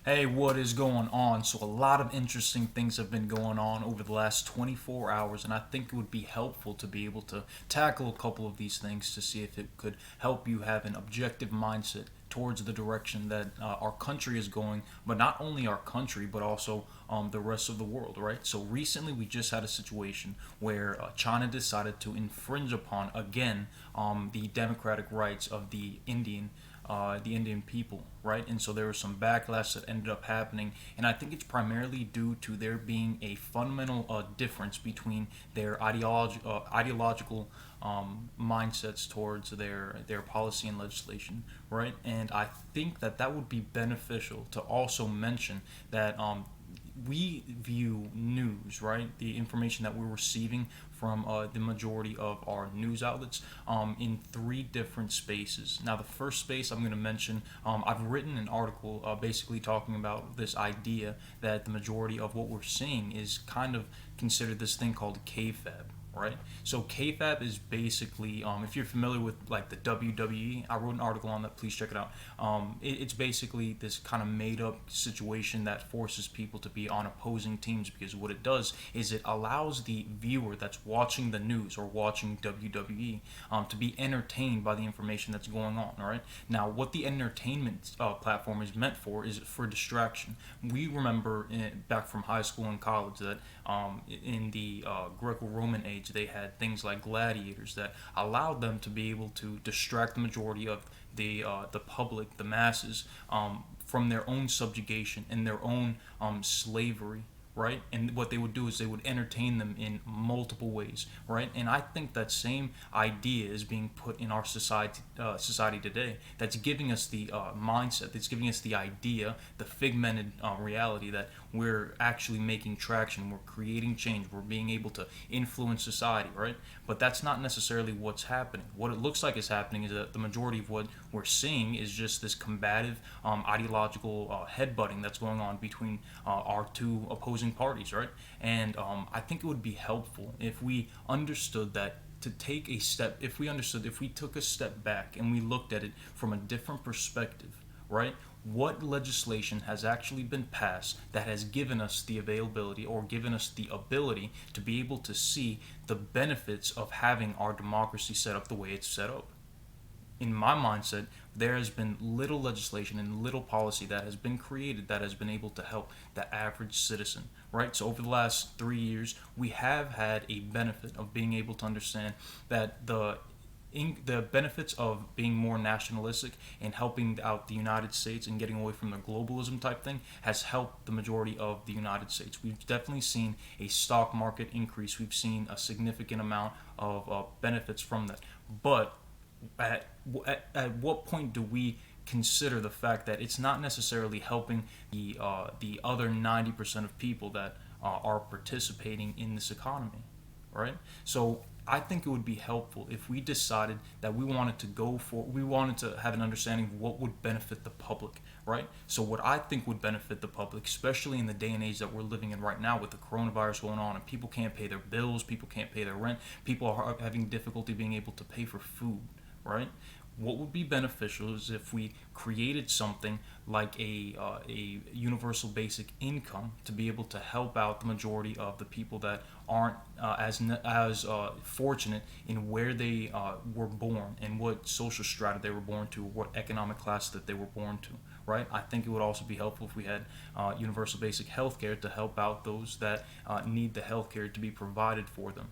Hey, what is going on? So, a lot of interesting things have been going on over the last 24 hours, and I think it would be helpful to be able to tackle a couple of these things to see if it could help you have an objective mindset towards the direction that our country is going, but not only our country, but also the rest of the world, right? So, recently we just had a situation where China decided to infringe upon, again, the democratic rights of the Indian people, right? And so there was some backlash that ended up happening, and I think it's primarily due to there being a fundamental difference between their ideological mindsets towards their policy and legislation, right? And I think that that would be beneficial to also mention that we view news, right? The information that we're receiving from the majority of our news outlets in three different spaces. Now, the first space I'm going to mention, I've written an article basically talking about this idea that the majority of what we're seeing is kind of considered this thing called KFAB. Right, so KFAB is basically, if you're familiar with like the WWE, I wrote an article on that. Please check it out. It's basically this kind of made-up situation that forces people to be on opposing teams because what it does is it allows the viewer that's watching the news or watching WWE to be entertained by the information that's going on. All right. Now, what the entertainment platform is meant for is for distraction. We remember back from high school and college that in the Greco-Roman age, they had things like gladiators that allowed them to be able to distract the majority of the public, the masses, from their own subjugation and their own slavery, right? And what they would do is they would entertain them in multiple ways, right? And I think that same idea is being put in our society today. That's giving us the mindset. That's giving us the idea, the figmented reality that we're actually making traction. We're creating change. We're being able to influence society, right? But that's not necessarily what's happening. What it looks like is happening is that the majority of what we're seeing is just this combative ideological headbutting that's going on between our two opposing parties, right? And I think it would be helpful if we understood that to take a step, if we took a step back and we looked at it from a different perspective, right? What legislation has actually been passed that has given us the availability or given us the ability to be able to see the benefits of having our democracy set up the way it's set up? In my mindset, there has been little legislation and little policy that has been created that has been able to help the average citizen, right? So over the last 3 years, we have had a benefit of being able to understand that the benefits of being more nationalistic and helping out the United States and getting away from the globalism type thing has helped the majority of the United States. We've definitely seen a stock market increase. We've seen a significant amount of benefits from that. But at, at what point do we consider the fact that it's not necessarily helping the other 90% of people that are participating in this economy, right? So I think it would be helpful if we decided that we wanted to have an understanding of what would benefit the public, right? So what I think would benefit the public, especially in the day and age that we're living in right now with the coronavirus going on and people can't pay their bills, people can't pay their rent, people are having difficulty being able to pay for food, right? What would be beneficial is if we created something like a universal basic income to be able to help out the majority of the people that aren't as fortunate in where they were born and what social strata they were born to, what economic class that they were born to. Right? I think it would also be helpful if we had universal basic health care to help out those that need the health care to be provided for them,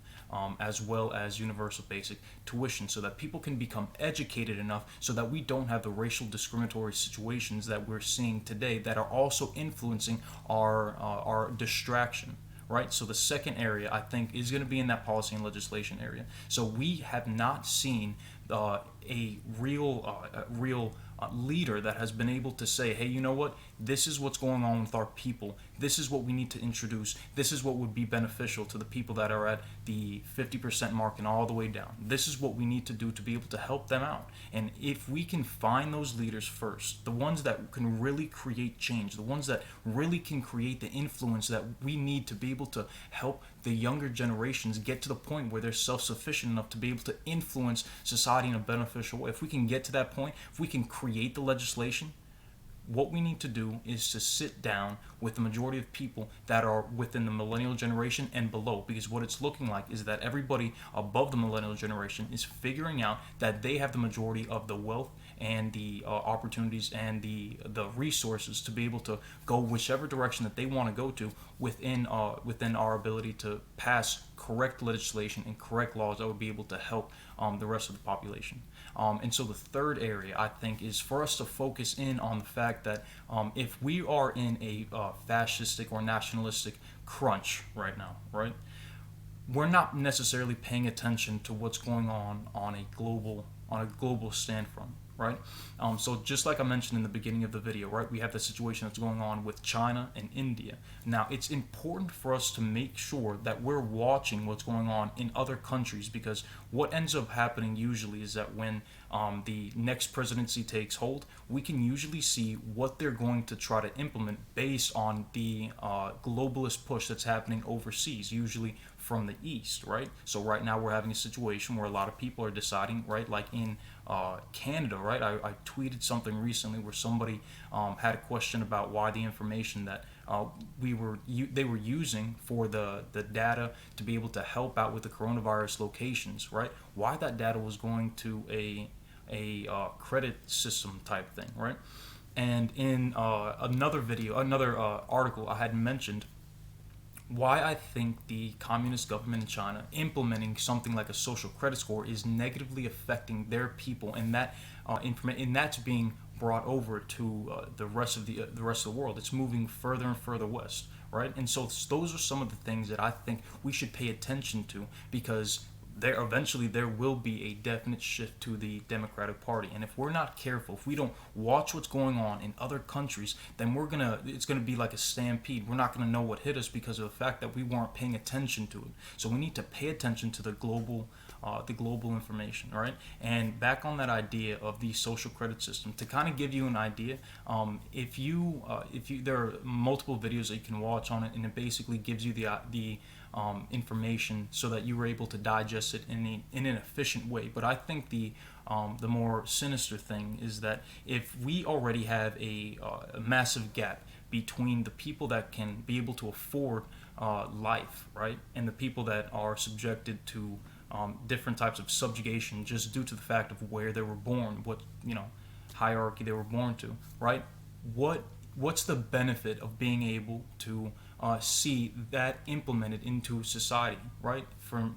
as well as universal basic tuition so that people can become educated enough so that we don't have the racial discriminatory situations that we're seeing today that are also influencing our distraction, right? So the second area I think is going to be in that policy and legislation area. So we have not seen a real leader that has been able to say, hey, you know what? This is what's going on with our people. This is what we need to introduce. This is what would be beneficial to the people that are at the 50% mark and all the way down. This is what we need to do to be able to help them out. And if we can find those leaders first, the ones that can really create change, the ones that really can create the influence that we need to be able to help the younger generations get to the point where they're self-sufficient enough to be able to influence society in a beneficial way. If we can get to that point, if we can create the legislation, what we need to do is to sit down with the majority of people that are within the millennial generation and below, because what it's looking like is that everybody above the millennial generation is figuring out that they have the majority of the wealth and the opportunities and the resources to be able to go whichever direction that they want to go to within our ability to pass correct legislation and correct laws that would be able to help the rest of the population. And so the third area, I think, is for us to focus in on the fact that if we are in a fascistic or nationalistic crunch right now, right, we're not necessarily paying attention to what's going on a global stand front, right? So just like I mentioned in the beginning of the video, right, we have the situation that's going on with China and India. Now, it's important for us to make sure that we're watching what's going on in other countries, because what ends up happening usually is that when the next presidency takes hold, we can usually see what they're going to try to implement based on the globalist push that's happening overseas, usually from the East, right? So right now we're having a situation where a lot of people are deciding, right, like in Canada, right? I tweeted something recently where somebody had a question about why the information that they were using for the data to be able to help out with the coronavirus locations, right? Why that data was going to a credit system type thing, right? And in another article, I had mentioned why I think the communist government in China implementing something like a social credit score is negatively affecting their people, and that and that's being brought over to the rest of the rest of the world. It's moving further and further west, right? And so those are some of the things that I think we should pay attention to, because there will be a definite shift to the Democratic Party, and if we're not careful, if we don't watch what's going on in other countries, then it's gonna be like a stampede. We're not gonna know what hit us because of the fact that we weren't paying attention to it. So we need to pay attention to the global information, right? And back on that idea of the social credit system, to kind of give you an idea, there are multiple videos that you can watch on it, and it basically gives you the information so that you were able to digest it in an efficient way. But I think the more sinister thing is that if we already have a massive gap between the people that can be able to afford life, right, and the people that are subjected to different types of subjugation just due to the fact of where they were born, what hierarchy they were born to, right? What's the benefit of being able to see that implemented into society, right? From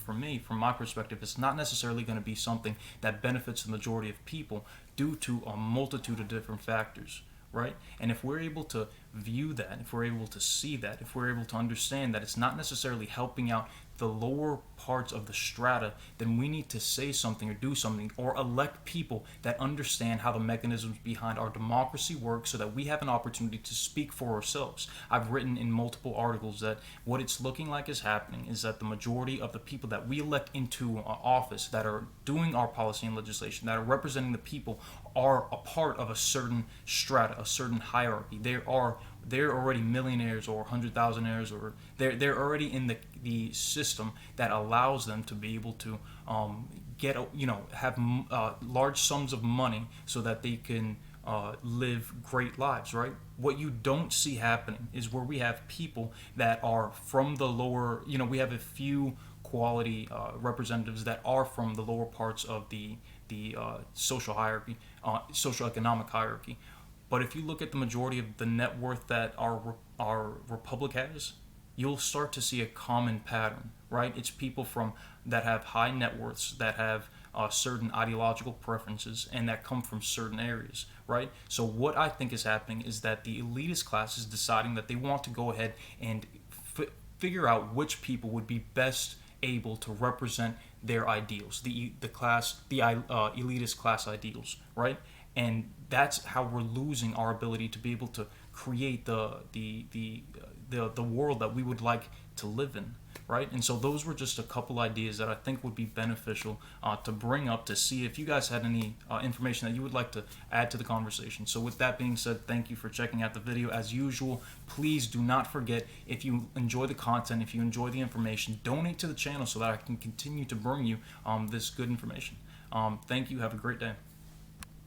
my perspective, it's not necessarily going to be something that benefits the majority of people due to a multitude of different factors, right? And if we're able to view that, if we're able to see that, if we're able to understand that it's not necessarily helping out the lower parts of the strata, then we need to say something or do something or elect people that understand how the mechanisms behind our democracy work so that we have an opportunity to speak for ourselves. I've written in multiple articles that what it's looking like is happening is that the majority of the people that we elect into office that are doing our policy and legislation, that are representing the people, are a part of a certain strata, a certain hierarchy. They're already millionaires or 100,000aires, or they're already in the system that allows them to be able to have large sums of money so that they can live great lives, right? What you don't see happening is where we have people that are from the lower, we have a few quality representatives that are from the lower parts of the social hierarchy, socioeconomic hierarchy. But if you look at the majority of the net worth that our republic has, you'll start to see a common pattern, right? It's people that have high net worths, that have certain ideological preferences, and that come from certain areas, right? So what I think is happening is that the elitist class is deciding that they want to go ahead and figure out which people would be best able to represent their ideals, the elitist class ideals, right? And that's how we're losing our ability to be able to create the world that we would like to live in, right? And so those were just a couple ideas that I think would be beneficial to bring up to see if you guys had any information that you would like to add to the conversation. So with that being said, thank you for checking out the video. As usual, please do not forget, if you enjoy the content, if you enjoy the information, donate to the channel so that I can continue to bring you this good information. Thank you. Have a great day.